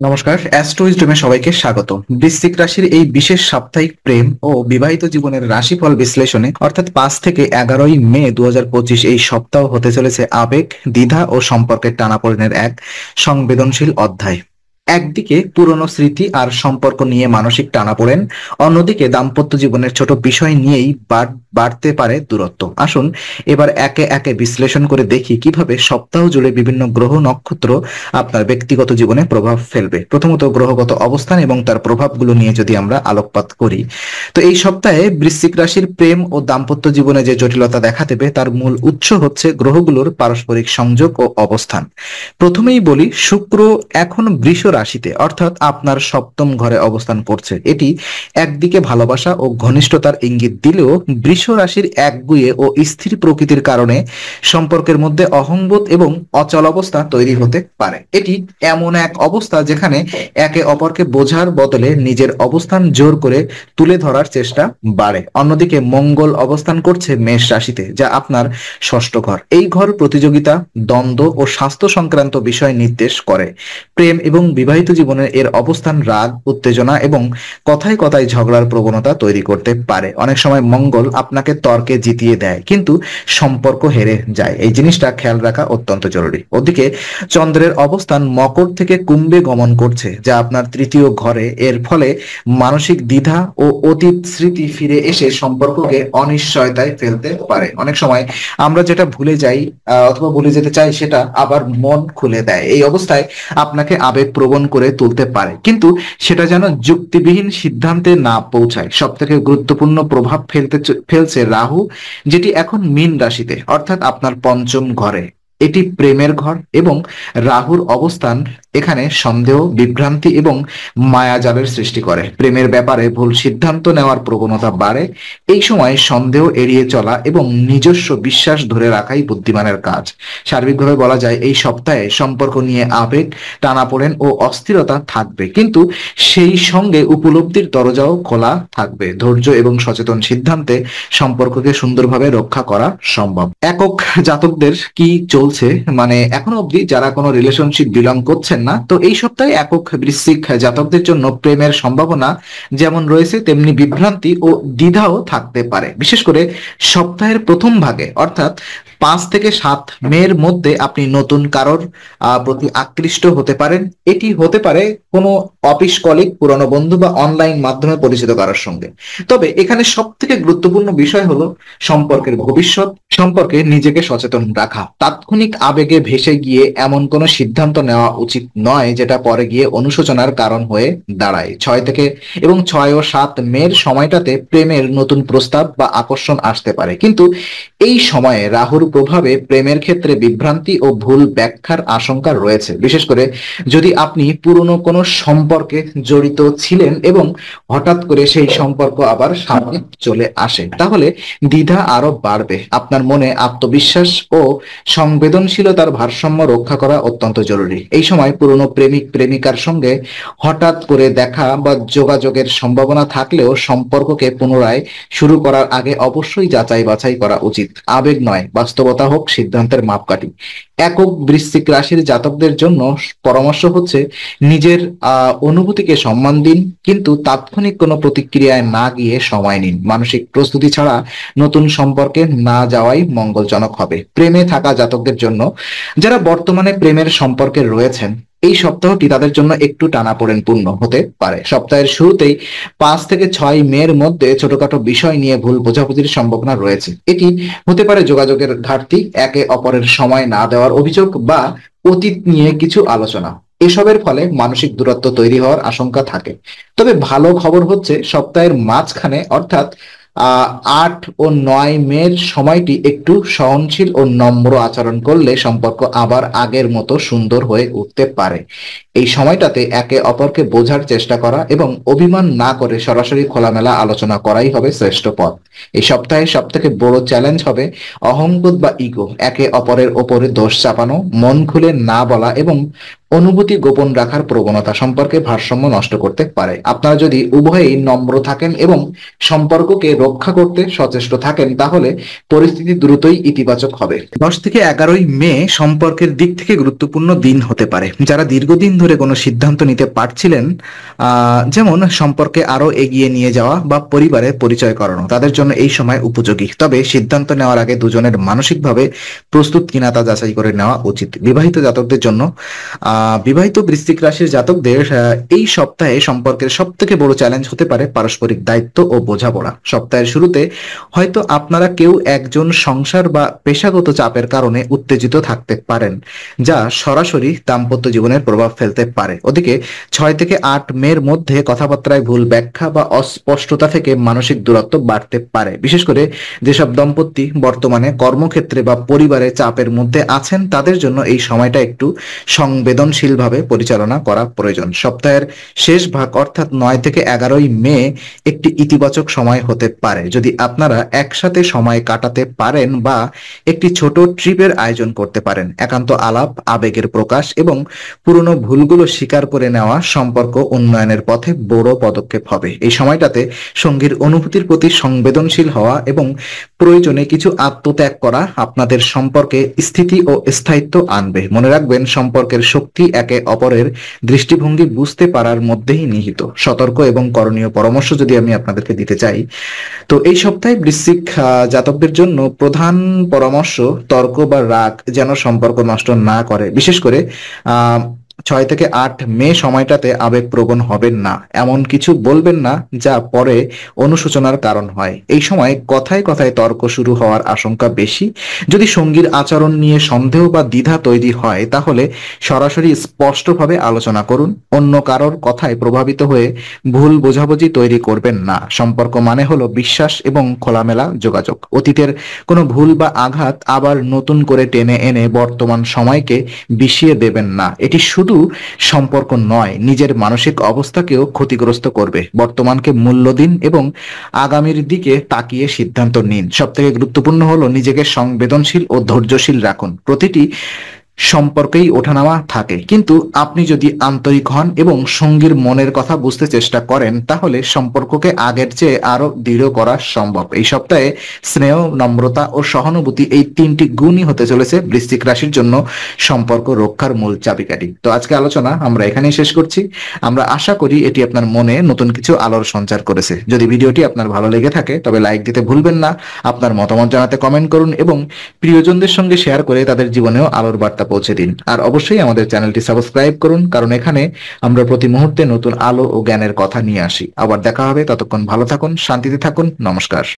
নমস্কার, অ্যাস্ট্রো উইজডমে সবাইকে স্বাগত। বৃশ্চিক রাশির এই বিশেষ সাপ্তাহিক প্রেম ও বিবাহিত জীবনের রাশিফল বিশ্লেষণে অর্থাৎ 5 থেকে 11 মে 2025 এই সপ্তাহ হতে চলেছে আবেগ, দ্বিধা ও সম্পর্কের টানাপোড়েনের এক সংবেদনশীল অধ্যায়। একদিকে পুরনো স্মৃতি আর সম্পর্ক নিয়ে মানসিক টানাপোড়েন, অন্যদিকে দাম্পত্য জীবনের ছোট বিষয় নিয়েই বাড়তে পারে দূরত্ব। আসুন এবার একে একে বিশ্লেষণ করে দেখি কিভাবে সপ্তাহ জুড়ে বিভিন্ন গ্রহ নক্ষত্র আপনার ব্যক্তিগত জীবনে প্রভাব ফেলবে। প্রথমত গ্রহগত অবস্থান এবং তার প্রভাবগুলো নিয়ে যদি আমরা আলোকপাত করি, তো এই সপ্তাহে বৃশ্চিক রাশির প্রেম ও দাম্পত্য জীবনে যে জটিলতা দেখা দেবে তার মূল উৎস হচ্ছে গ্রহগুলোর পারস্পরিক সংযোগ ও অবস্থান। প্রথমেই বলি, শুক্র এখন বৃষ রাশিতে অর্থাৎ আপনার সপ্তম ঘরে অবস্থান করছে। এটি একদিকে ভালোবাসা ও ঘনিষ্ঠতার ইঙ্গিত দিলেও বৃষ রাশির একগুঁয়ে ও স্থির প্রকৃতির কারণে সম্পর্কের মধ্যে অহংবোধ এবং অচল অবস্থা তৈরি হতে পারে। এটি এমন এক অবস্থা যেখানে একে অপরকে বোঝার বদলে নিজের অবস্থান জোর করে তুলে ধরার চেষ্টা বাড়ে। অন্যদিকে মঙ্গল অবস্থান করছে মেষ রাশিতে, যা আপনার ষষ্ঠ ঘর। এই ঘর প্রতিযোগিতা, দ্বন্দ্ব ও স্বাস্থ্য সংক্রান্ত বিষয় নির্দেশ করে। প্রেম এবং বিবাহিত জীবনের এর অবস্থান রাগ, উত্তেজনা এবং কথায় কথায় ঝগড়ার প্রবণতা তৈরি করতে পারে। অনেক সময় মঙ্গল আপনাকে তর্কে জিতিয়ে দেয়, কিন্তু সম্পর্ক হেরে যায়। এই জিনিসটা খেয়াল রাখা অত্যন্ত জরুরি। ওদিকে চন্দ্রের অবস্থান মকর থেকে কুম্ভে গমন করছে, যা আপনার তৃতীয় ঘরে। এর ফলে মানসিক দ্বিধা ও অতীত স্মৃতি ফিরে এসে সম্পর্ককে অনিশ্চয়তায় ফেলতে পারে। অনেক সময় আমরা যেটা ভুলে যাই অথবা ভুলে যেতে চাই, সেটা আবার মন খুলে দেয়। এই অবস্থায় আপনাকে আবেগপ্রবণ করে তুলতে পারে, কিন্তু সেটা যেন যুক্তিবিহীন সিদ্ধান্তে না পৌঁছায়। সব থেকে গুরুত্বপূর্ণ প্রভাব ফেলছে রাহু, যেটি এখন মীন রাশিতে অর্থাৎ আপনার পঞ্চম ঘরে। এটি প্রেমের ঘর এবং রাহুর অবস্থান এখানে সন্দেহ, বিভ্রান্তি এবং মায়াজালের সৃষ্টি করে। প্রেমের ব্যাপারে ভুল সিদ্ধান্ত নেওয়ার প্রবণতা বাড়ে। এই সময় সন্দেহ এড়িয়ে চলা এবং নিজস্ব বিশ্বাস ধরে রাখাই বুদ্ধিমানের কাজ। সার্বিকভাবে বলা যায়, এই সপ্তাহে সম্পর্ক নিয়ে আবেগ, টানাপোড়েন ও অস্থিরতা থাকবে, কিন্তু সেই সঙ্গে উপলব্ধির দরজাও খোলা থাকবে। ধৈর্য এবং সচেতন সিদ্ধান্তে সম্পর্ককে সুন্দরভাবে রক্ষা করা সম্ভব। একক জাতকদের কি চলছে, মানে এখনো অবধি যারা কোনো রিলেশনশিপ বিলং করছেন না, তো এই সপ্তাহে একক বৃশ্চিক জাতকদের জন্য প্রেমের সম্ভাবনা যেমন রয়েছে, তেমনি বিভ্রান্তি ও দ্বিধাও থাকতে পারে। বিশেষ করে সপ্তাহের প্রথম ভাগে অর্থাৎ 5 থেকে 7 মের মধ্যে আপনি নতুন কারোর প্রতি আকৃষ্ট হতে পারেন। এটি হতে পারে কোনো অফিস কলিগ, পুরনো বন্ধু বা অনলাইন মাধ্যমে পরিচিত কারোর সঙ্গে। তবে এখানে সব থেকে গুরুত্বপূর্ণ বিষয় হলো সম্পর্কের ভবিষ্যৎ সম্পর্কে নিজেকে সচেতন রাখা। তাৎক্ষণিক আবেগে ভেসে গিয়ে এমন কোনো সিদ্ধান্ত নেওয়া উচিত নয় যেটা পরে গিয়ে অনুশোচনার কারণ হয়ে দাঁড়ায়। 6 ও 7 মের সময়টাতে প্রেমের নতুন প্রস্তাব বা আকর্ষণ আসতে পারে, কিন্তু এই সময়ে রাহুর প্রভাবে প্রেমের ক্ষেত্রে বিভ্রান্তি ও ভুল ব্যাখ্যার আশঙ্কা রয়েছে। বিশেষ করে যদি আপনি পুরনো কোনো সম্পর্কে জড়িত ছিলেন এবং হঠাৎ করে সেই সম্পর্ক আবার সামনে চলে আসে, তাহলে দ্বিধা আরো বাড়বে। আপনার মনে আত্মবিশ্বাস ও সংবেদনশীলতার ভারসাম্য রক্ষা করা অত্যন্ত জরুরি। এই সময় পুরনো প্রেমিক প্রেমিকার সঙ্গে হঠাৎ করে দেখা বা যোগাযোগের সম্ভাবনা থাকলেও সম্পর্ককে পুনরায় শুরু করার আগে অবশ্যই যাচাই বাছাই করা উচিত। আবেগ নয়, বাস্তবতা হোক সিদ্ধান্তের মাপকাঠি। একক বৃশ্চিক রাশির জাতকদের জন্য পরামর্শ হচ্ছে, নিজের অনুভূতিকে সম্মান দিন, কিন্তু তাৎক্ষণিক কোনো প্রতিক্রিয়ায় না গিয়ে সময় নিন। মানসিক প্রস্তুতি ছাড়া নতুন সম্পর্কে না যাওয়াই মঙ্গলজনক হবে। প্রেমে থাকা জাতকদের জন্য, যারা বর্তমানে প্রেমের সম্পর্কে রয়েছেন, এই সপ্তাহটি তাদের জন্য একটু টানাপোড়েনপূর্ণ হতে পারে। সপ্তাহের শুরুতেই 5 থেকে 6 মের মধ্যে ছোটখাটো বিষয় নিয়ে ভুল বোঝাবুঝির সম্ভাবনা রয়েছে। এটি হতে পারে যোগাযোগের ঘাটতি, একে অপরের সময় না দেওয়ার অভিযোগ বা অতীত নিয়ে কিছু আলোচনা। এসবের ফলে মানসিক দূরত্ব তৈরি হওয়ার আশঙ্কা থাকে। তবে ভালো খবর হচ্ছে, সপ্তাহের মাঝখানে অর্থাৎ 8 ও 9 মের সময়টি একটু সহনশীল ও নম্র আচরণ করলে সম্পর্ক আবার আগের মতো সুন্দর হয়ে উঠতে পারে। এই সময়টাতে একে অপরকে বোঝার চেষ্টা করা এবং অভিমান না করে সরাসরি খোলামেলা আলোচনা করাই হবে শ্রেষ্ঠ পথ। এই সপ্তাহে সব থেকে বড় চ্যালেঞ্জ হবে অহংবোধ বা ইগো, একে অপরের ওপরে দোষ চাপানো, মন খুলে না বলা এবং অনুভূতি গোপন রাখার প্রবণতা সম্পর্কে ভারসাম্য নষ্ট করতে পারে। আপনারা যদি উভয়েই নম্র থাকেন এবং সম্পর্ককে রক্ষা করতে সচেষ্ট থাকেন, তাহলে পরিস্থিতি দ্রুতই ইতিবাচক হবে। 10 থেকে 11 মে সম্পর্কের দিক থেকে গুরুত্বপূর্ণ দিন হতে পারে। যারা দীর্ঘদিন ধরে কোনো সিদ্ধান্ত নিতে পারছিলেন, যেমন সম্পর্কে আরো এগিয়ে নিয়ে যাওয়া বা পরিবারের পরিচয় করানো, তাদের জন্য এই সময় উপযোগী। তবে সিদ্ধান্ত নেওয়ার আগে দুজনের মানসিকভাবে প্রস্তুত কিনা তা যাচাই করে নেওয়া উচিত। বিবাহিত জাতকদের জন্য, বিবাহিত বৃশ্চিক রাশির জাতকদের এই সপ্তাহে সম্পর্কের সব থেকে বড় চ্যালেঞ্জ হতে পারে পারস্পরিক দায়িত্ব ও বোঝাপড়া। সপ্তাহের শুরুতে হয়তো আপনারা কেউ একজন সংসার বা পেশাগত চাপের কারণে উত্তেজিত থাকতে পারেন, যা সরাসরি দাম্পত্য জীবনের প্রভাব ফেলতে পারে। ওদিকে 6 থেকে 8 মের মধ্যে কথাবার্তায় ভুল ব্যাখ্যা বা অস্পষ্টতা থেকে মানসিক দূরত্ব বাড়তে পারে। বিশেষ করে যেসব দম্পতি বর্তমানে কর্মক্ষেত্রে বা পরিবারে চাপের মধ্যে আছেন, তাদের জন্য এই সময়টা একটু সংবেদনশীলভাবে পরিচালনা করা প্রয়োজন। সপ্তাহের শেষ ভাগ অর্থাৎ 9 থেকে 11 মে একটি ইতিবাচক সময় হতে পারে। যদি আপনারা একসাথে সময় কাটাতে পারেন বা একটি ছোট ট্রিপের আয়োজন করতে পারেন। একান্ত আলাপ, আবেগের প্রকাশ এবং পুরনো ভুলগুলো স্বীকার করে নেওয়া সম্পর্ক উন্নয়নের পথে বড় পদক্ষেপ হবে। এই সময়টাতে সঙ্গীর অনুভূতির প্রতি সংবেদনশীল হওয়া এবং প্রয়োজনে কিছু আত্মত্যাগ করা আপনাদের সম্পর্কে স্থিতি ও স্থায়িত্ব আনবে। মনে রাখবেন, সম্পর্কের শক্তি একে অপরের দৃষ্টিভঙ্গি বুঝতে পারার মধ্যেই নিহিত। সতর্ক এবং করণীয় পরামর্শ যদি আমি আপনাদেরকে দিতে চাই, তো এই সপ্তাহে বৃশ্চিক জাতকদের জন্য প্রধান পরামর্শ, তর্ক বা রাগ যেন সম্পর্ক নষ্ট না করে। বিশেষ করে 6 থেকে 8 মে সময়টাতে আবেগপ্রবণ হবেন না, এমন কিছু বলবেন না যা পরে অনুশোচনার কারণ হয়। এই সময় কথায় কথায় তর্ক শুরু হওয়ার আশঙ্কা বেশি। যদি সঙ্গীর আচরণ নিয়ে সন্দেহ বা দ্বিধা তৈরি হয়, তাহলে সরাসরি স্পষ্টভাবে আলোচনা করুন। অন্য কারোর কথায় প্রভাবিত হয়ে ভুল বোঝাবুঝি তৈরি করবেন না। সম্পর্ক মানে হলো বিশ্বাস এবং খোলামেলা যোগাযোগ। অতীতের কোনো ভুল বা আঘাত আবার নতুন করে টেনে এনে বর্তমান সময়কে বিষিয়ে দেবেন না। এটি শুধু সম্পর্ক নয়, নিজের মানসিক অবস্থাকেও ক্ষতিগ্রস্ত করবে। বর্তমানকে মূল্য দিন এবং আগামীর দিকে তাকিয়ে সিদ্ধান্ত নিন। সবথেকে গুরুত্বপূর্ণ হলো নিজেকে সংবেদনশীল ও ধৈর্যশীল রাখুন। প্রতিটি সম্পর্কেই ওঠানামা থাকে, কিন্তু আপনি যদি আন্তরিক হন এবং সঙ্গীর মনের কথা বুঝতে চেষ্টা করেন, তাহলে সম্পর্ককে আগের চেয়ে আরো দৃঢ় করা সম্ভব। এই সপ্তাহে স্নেহ, নম্রতা ও সহানুভূতি এই 3টি গুণই হতে চলেছে বৃশ্চিক রাশির জন্য সম্পর্ক রক্ষার মূল চাবিকাঠি। তো আজকে আলোচনা আমরা এখানেই শেষ করছি। আমরা আশা করি এটি আপনার মনে নতুন কিছু আলোর সঞ্চার করেছে। যদি ভিডিওটি আপনার ভালো লেগে থাকে, তবে লাইক দিতে ভুলবেন না। আপনার মতামত জানাতে কমেন্ট করুন এবং প্রিয়জনদের সঙ্গে শেয়ার করে তাদের জীবনেও আলোর বার্তা পৌঁছে দিন। আর অবশ্যই আমাদের চ্যানেলটি সাবস্ক্রাইব করুন, কারণ এখানে আমরা প্রতি মুহূর্তে নতুন আলো ও জ্ঞানের কথা নিয়ে আসি। আবার দেখা হবে, ততক্ষণ ভালো থাকুন, শান্তিতে থাকুন। নমস্কার।